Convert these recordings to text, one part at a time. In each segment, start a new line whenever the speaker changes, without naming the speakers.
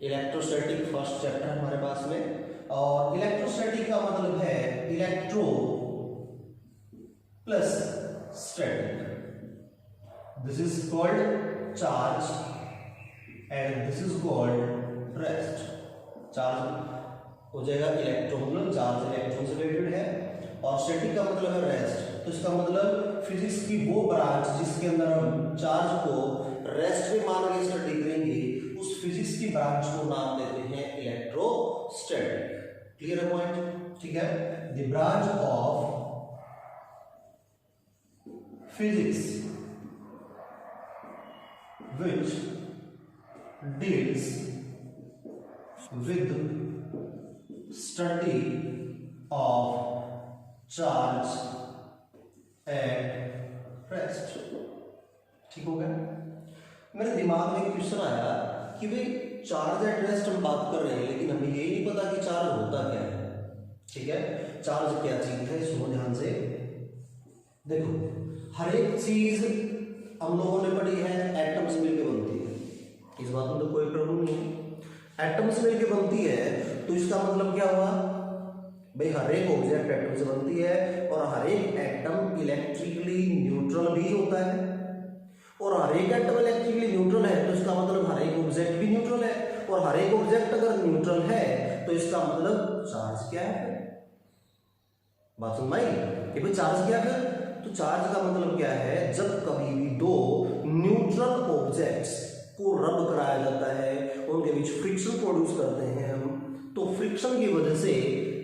Electrostatic first chapter हमारे पास में। और इलेक्ट्रोस्टैटिक का मतलब है electro plus static. This is called charge and this is called rest. Charge हो जाएगा इलेक्ट्रॉन, मतलब चार्ज इलेक्ट्रॉन से रिलेटेड है, और स्टैटिक का मतलब है रेस्ट। तो इसका मतलब फिजिक्स की वो ब्रांच जिसके अंदर हम चार्ज को रेस्ट में मान के स्टडी करेंगे, उस फिजिक्स की ब्रांच को नाम देते हैं इलेक्ट्रोस्टैटिक। क्लियर है पॉइंट? ठीक है। The branch of physics which deals with study of charge and rest। ठीक हो गया? मेरे दिमाग में एक क्वेश्चन आया कि भाई चार्ज एंड रेस्ट हम बात कर रहे हैं, लेकिन हमें ये नहीं पता कि चार्ज होता क्या है। ठीक है, चार्ज क्या चीज है, सुनो ध्यान से। देखो, हर एक चीज हम लोगों ने पढ़ी है एटम से मिलकर बनती है, इस बात में तो कोई प्रॉब्लम नहीं है। एटम से मिलकर बनती है तो इसका मतलब क्या हुआ भाई, हर एक ऑब्जेक्ट एटम से बनती है, और हर एक एटम इलेक्ट्रिकली न्यूट्रल भी होता है। और हर एक एटम इलेक्ट्रिकली न्यूट्रल है तो इसका मतलब हर एक ऑब्जेक्ट भी न्यूट्रल है, और हर एक ऑब्जेक्ट अगर न्यूट्रल है तो इसका मतलब चार्ज क्या है। बात समझ में आई कि भाई चार्ज क्या है? तो चार्ज का मतलब क्या है, जब कभी भी दो न्यूट्रल ऑब्जेक्ट्स को रब कराया जाता है, उनके बीच फ्रिक्शन प्रोड्यूस करते हैं हम, तो फ्रिक्शन की वजह से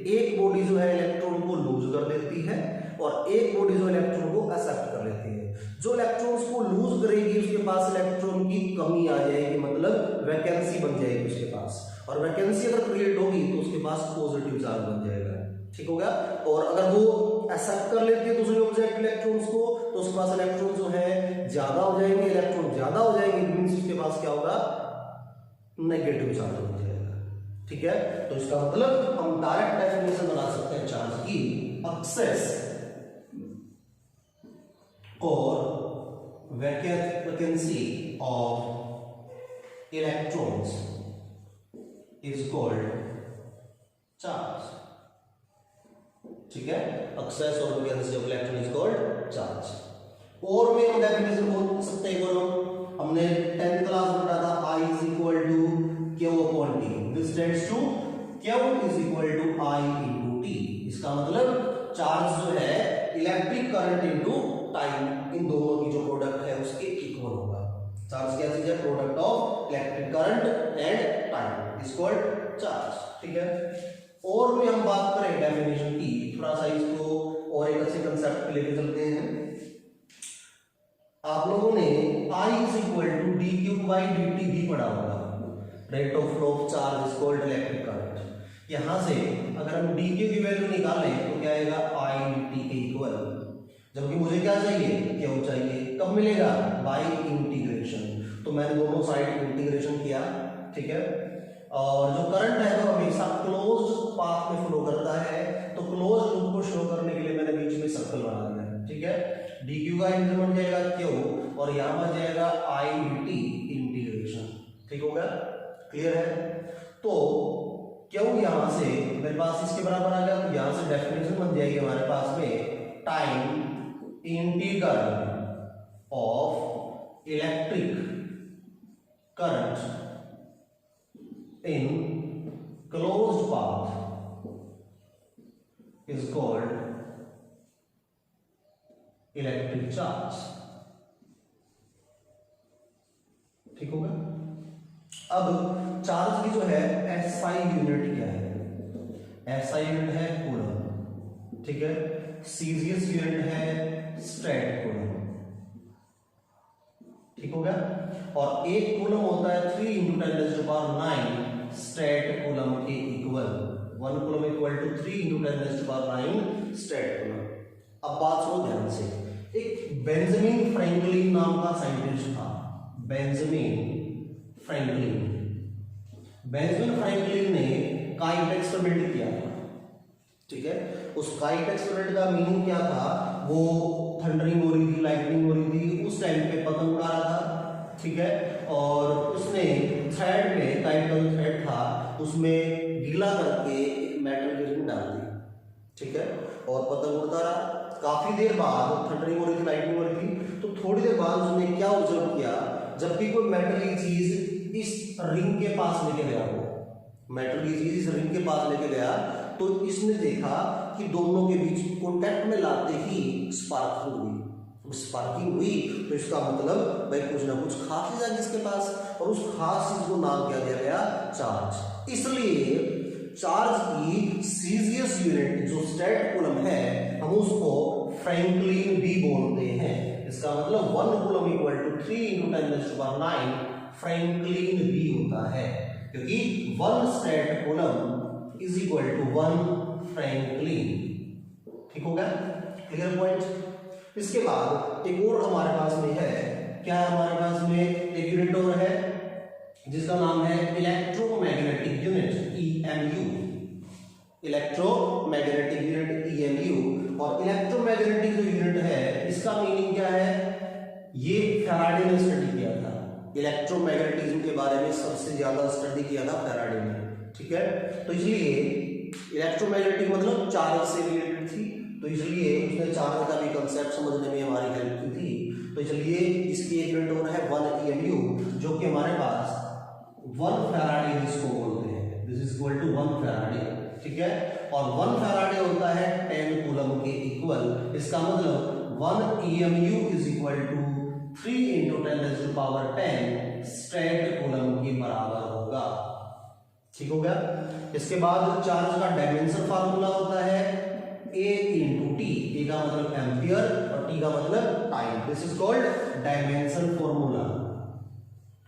एक बॉडी जो है इलेक्ट्रॉन को लूज कर देती है, और एक बॉडी जो इलेक्ट्रॉन को एक्सेप्ट कर लेती है। जो इलेक्ट्रॉन्स को लूज करेगी उसके पास इलेक्ट्रॉन की कमी आ जाएगी, मतलब वैकेंसी बन जाएगी उसके पास, और वैकेंसी अगर क्रिएट होगी तो उसके पास पॉजिटिव चार्ज बन जाएगा। ठीक हो गया? और अगर वो एक्सेप्ट कर लेती है दूसरे ऑब्जेक्ट इलेक्ट्रॉन्स को, तो उसके पास इलेक्ट्रॉन जो है ज्यादा हो जाएंगे, इलेक्ट्रॉन ज्यादा हो जाएंगे, मींस उसके पास क्या होगा, नेगेटिव चार्ज बन जाएगा। ठीक है, तो इसका मतलब हम डायरेक्ट डेफिनेशन बना सकते हैं चार्ज की, एक्सेस और vacancy of electrons is called charge. ठीक है, एक्सेस और vacancy of electron is called charge. और में हम डेफिनेशन बोल सकते हैं, बोलो हमने 10th क्लास में पढ़ा था I is equal to Q upon T, which stands to Q is equal to I into T। इसका मतलब चार्ज जो है इलेक्ट्रिक करंट इनटू टाइम, इन दोनों की जो प्रोडक्ट है उसके इक्वल होगा। चार्ज क्या चीज है? Product of electric current and time is called charge. ठीक है, और में हम बात करें डेफिनेशन की, थोड़ा सा इसको और एक अच्छे कंसेप्ट पे लेके चलते हैं। आप लोगों ने I is equal to dq by dt भी पढ़ा होगा, rate of flow of charge is called electric current. यहां से अगर हम dq की वैल्यू निकालें तो क्या आएगा, I dt के इक्वल, जबकि मुझे क्या चाहिए, क्यों चाहिए, कब मिलेगा, बाय इंटीग्रेशन। तो मैंने दोनों साइड इंटीग्रेशन किया। ठीक है, और जो करंट है वो हमेशा क्लोज्ड पाथ में फ्लो करता है, तो क्लोज्ड लूप को शो करने के लिए मैंने बीच में सर्कल बना दिया है। ठीक है, dq का इंटीग्रल बन जाएगा q, और यहां बन जाएगा I dt इंटीग्रेशन। ठीक हो गया? क्लियर है? तो q यहां से मेरे पास इसके बराबर आ गया, तो यहां से डेफिनेशन बन जाएगी हमारे पास में, time integral of electric current in closed path is called electric charge। ठीक होगा? अब चार्ज की जो है SI यूनिट क्या है? SI यूनिट है कूलम। ठीक है, सीजीएस यूनिट है स्ट्रैट कूलम। ठीक हो गया? और एक कूलम होता है 3 × 10⁹ स्ट्रैट कूलम के equal. 1 coulomb equal to 3 × 10⁹ stat coulomb. अब बात सुनो ध्यान से, एक बेंजामिन फ्रैंकलिन नाम का साइंटिस्ट था, बेंजामिन फ्रैंकलिन। बेंजामिन फ्रैंकलिन ने काइट एक्सपेरिमेंट किया था। ठीक है, उस काइट एक्सपेरिमेंट का मीनिंग क्या था, वो थंडरिंग हो रही थी, लाइटनिंग हो रही थी, उस टाइम पे पतंग उड़ा रहा था। ठीक है, और उसने थ्रेड में टाइट का जो थ्रेड था उसमें गीला करके एक मेटल की रिंग डाल दी, ठीक है, और पतंग उड़ता रहा। काफी देर बाद थंडरिंग हो रही थी, लाइटनिंग हो रही थी, तो थोड़ी देर बाद उसने क्या ऑब्जर्व किया, जब भी कोई मेटल की चीज इस रिंग के पास लेके गया, वो मेटल की चीज इस रिंग के पास लेके गया, तो इसने देखा कि दोनों के बीच कॉन्टैक्ट में लाते ही स्पार्किंग हुई। स्पार्किंग हुई तो इसका मतलब भाई कुछ ना कुछ खास चीज है इसके पास, और उस खास चीज को नाम क्या दिया गया, चार्ज। इसलिए चार्ज की सीजीएस यूनिट जो स्टेट कूलम है, हम उसको फ्रैंकलिन बी बोलते हैं। इसका मतलब 1 कूलम इक्वल टू 3 × 10⁹ फ्रैंकलिन बी होता है, क्योंकि 1 state coulomb is equal to 1 franklin. ठीक हो गया, क्लियर पॉइंट। इसके बाद एक और हमारे पास में है, क्या है हमारे पास में, एक यूनिट और है जिसका नाम है electromagnetic unit, EMU। Electromagnetic unit EMU, और इलेक्ट्रोमैग्नेटिक जो यूनिट है इसका मीनिंग क्या है, ये फैराडे ने स्टडी किया था। इलेक्ट्रोमैग्नेटिज्म के बारे में सबसे ज्यादा स्टडी किया था फैराडे ने, ठीक है। तो इसलिए इलेक्ट्रोमैग्नेटिक मतलब चार्ज से रिलेटेड थी, तो इसलिए उसने चार्ज का भी कंसेप्ट समझने में हमारी हेल्प की थी। तो इसलिए इसकी एक यूनिट और है 1 EMU, जो कि हमारे पास 1 फैराडे जिसको बोलते हैं, this is equal to 1 faraday, ठीक है। और 1 फैराडे होता है 10 कूलम के इक्वल। इसका मतलब 1 EMU is equal to 3 × 10⁻10 stat coulomb के बराबर होगा। ठीक हो गया। इसके बाद चार्ज का डायमेंशन फार्मूला होता है A × T। A का मतलब एम्पियर और T का मतलब time. This is called dimension formula,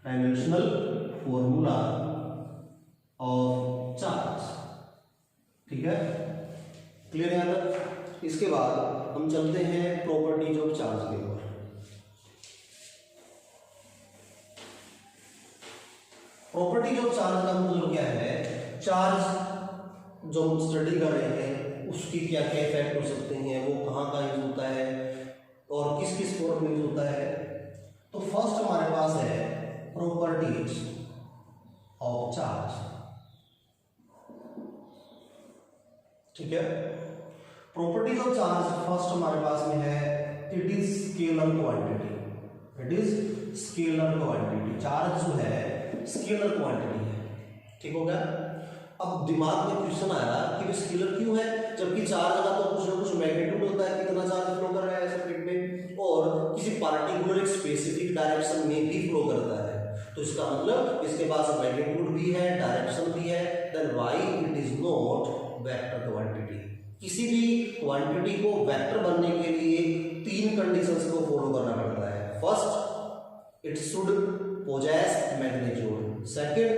dimensional formula of charge. ठीक है, क्लियर है ना। इसके बाद हम चलते हैं प्रॉपर्टीज ऑफ चार्ज के ऊपर। प्रॉपर्टीज ऑफ चार्ज का मतलब क्या है, चार्ज जो हम स्टडी कर रहे हैं उसकी क्या क्या इफेक्ट हो सकते हैं, वो कहाँ कहाँ यूज होता है और किस किस फॉर्म में यूज होता है। तो फर्स्ट हमारे पास है प्रॉपर्टीज ऑफ चार्ज, ठीक है। प्रॉपर्टीज ऑफ चार्ज फर्स्ट हमारे पास में है, it is scalar quantity. It is scalar quantity. Charge जो है स्केलर क्वांटिटी है, ठीक हो गया। अब दिमाग में क्वेश्चन आया कि स्केलर क्यों है, जबकि चार्ज का तो कुछ ना कुछ मैग्नीट्यूड होता है, कितना चार्ज फ्लो कर रहा है सर्किट में, और किसी पार्टिकुलर एक स्पेसिफिक डायरेक्शन में भी फ्लो करता है। तो इसका मतलब इसके पास मैग्नीट्यूड भी है, डायरेक्शन भी है, then why it is not vector quantity. किसी भी क्वांटिटी को वेक्टर बनने के लिए 3 कंडीशंस को फॉलो करना पड़ता है। First, it should possess magnitude. Second,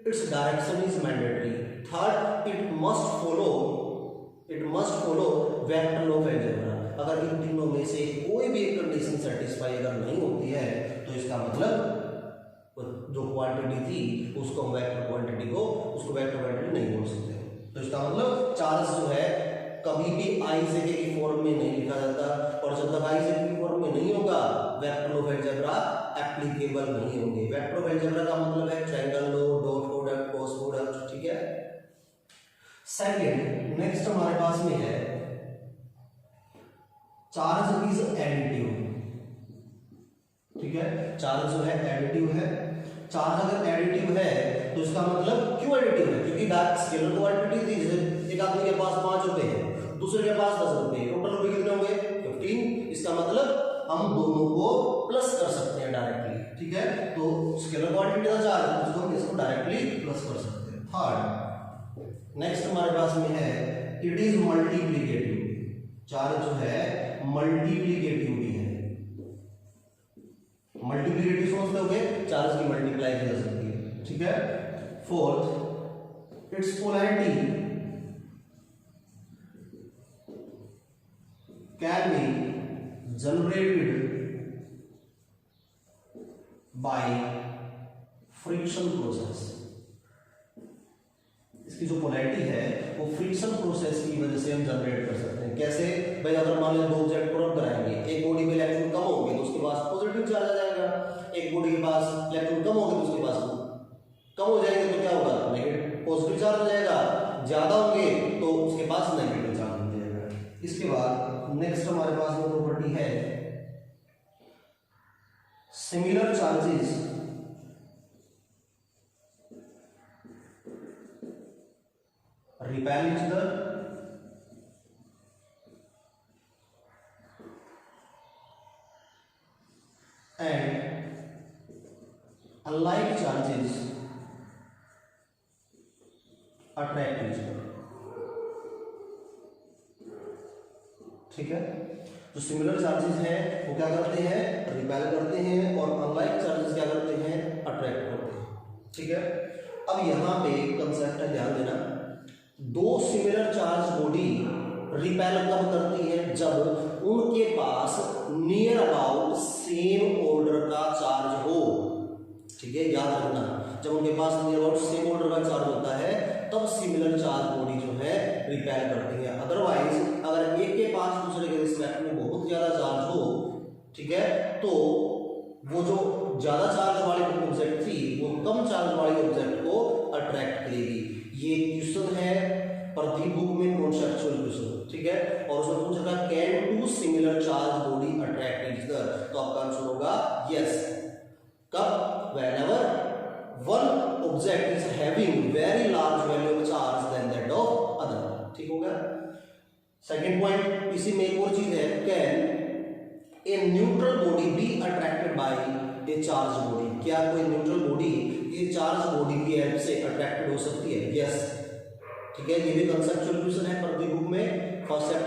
its direction is mandatory. Third, it must follow vector law of algebra. अगर इन तीनों में से कोई भी एक कंडीशन सेटिस्फाई अगर नहीं होती है तो इसका मतलब जो क्वांटिटी थी उसको वेक्टर क्वांटिटी नहीं बोल सकते। तो इसका मतलब चार्ज जो है कभी भी आई से के की फॉर्म में नहीं लिखा जाता, और जब तक आई से के की फॉर्म में नहीं होगा वेक्टर ऑफ अलजेब्रा एप्लीकेबल नहीं होंगे। वेक्टर ऑफ अलजेब्रा का मतलब है ट्रायंगल लो, डॉट प्रोडक्ट, क्रॉस प्रोडक्ट, ठीक है। सेकंड, नेक्स्ट हमारे पास में है चार्ज इज एडिटिव, ठीक है। चार्ज जो है एडिटिव है। चार्ज अगर एडिटिव है तो इसका मतलब क्यों एडिटिव है, क्योंकि स्केलर क्वांटिटी थी, जैसे एक आदमी के पास 5 रुपए है, दूसरे के पास 10 रुपए, टोटल रुपए कितने होंगे 15। इसका मतलब हम दोनों को प्लस कर सकते हैं डायरेक्टली, ठीक है। तो स्केलर क्वांटिटी का चार्ज उसको हम इसको डायरेक्टली प्लस कर सकते हैं। थर्ड, नेक्स्ट हमारे पास में है इट इज मल्टीप्लिकेटिव। चार्ज जो है मल्टीप्लिकेटिव भी है। मल्टीप्लिकेटिव समझते होगे, चार्ज की मल्टीप्लाई की जा सकती है, ठीक है। Fourth, it's polarity can be generated by friction process। इसके इसकी जो पोलैरिटी है वो फ्रिक्शन प्रोसेस की वजह से हम जनरेट कर सकते हैं। कैसे भाई, अगर मान लो दो ऑब्जेक्ट को रब कराएंगे, एक बॉडी में इलेक्ट्रॉन कम होंगे तो उसके पास पॉजिटिव चार्ज आ जाएगा, एक बॉडी के पास इलेक्ट्रॉन कम होंगे तो उसके पास कम हो जाएंगे तो क्या होगा, नेगेटिव पॉजिटिव चार्ज हो जाएगा, ज्यादा होंगे तो उसके पास नेगेटिव चार्ज हो जाएगा। इसके बाद नेक्स्ट हमारे पास में प्रॉपर्टी है similar charges repel each other and unlike charges attract each other। ठीक है, जो सिमिलर चार्जेस हैं वो क्या करते हैं, रिपेल करते हैं, और अनलाइक चार्जेस क्या करते हैं, अट्रैक्ट करते हैं। ठीक है, अब यहाँ पे कंसेप्ट है, ध्यान देना, दो सिमिलर चार्ज बॉडी रिपेल कब करती है, जब उनके पास नियर अबाउट सेम ऑर्डर का चार्ज हो। ठीक है, याद रखना, जब उनके पास नियर अबाउट सेम ऑर्डर का चार्ज होता है तब सिमिलर चार्ज बॉडी जो है रिपेल करती है। अदरवाइज अगर एक के पास दूसरे के रिस्पेक्ट में बहुत ज्यादा चार्ज हो, ठीक है, तो वो जो ज्यादा चार्ज वाली ऑब्जेक्ट थी वो कम चार्ज वाली ऑब्जेक्ट को अट्रैक्ट करेगी। ये क्वेश्चन है प्रदीप बुक में, कॉन्सेप्चुअल क्वेश्चन। ठीक है, और उसमें पूछा था can two similar charge body attract each other, तो आपका आंसर होगा यस। कब, whenever one object is having very large value of charge than that of other। ठीक हो गया। सेकेंड पॉइंट, इसी में एक और चीज है, can a neutral body be attracted by A charge body, क्या कोई न्यूट्रल बॉडी ये चार्ज बॉडी की हेल्प से अट्रैक्टेड हो सकती है? यस। ठीक है, ये भी कंसेप्चुअल क्वेश्चन है प्रदीप बुक में, फर्स्ट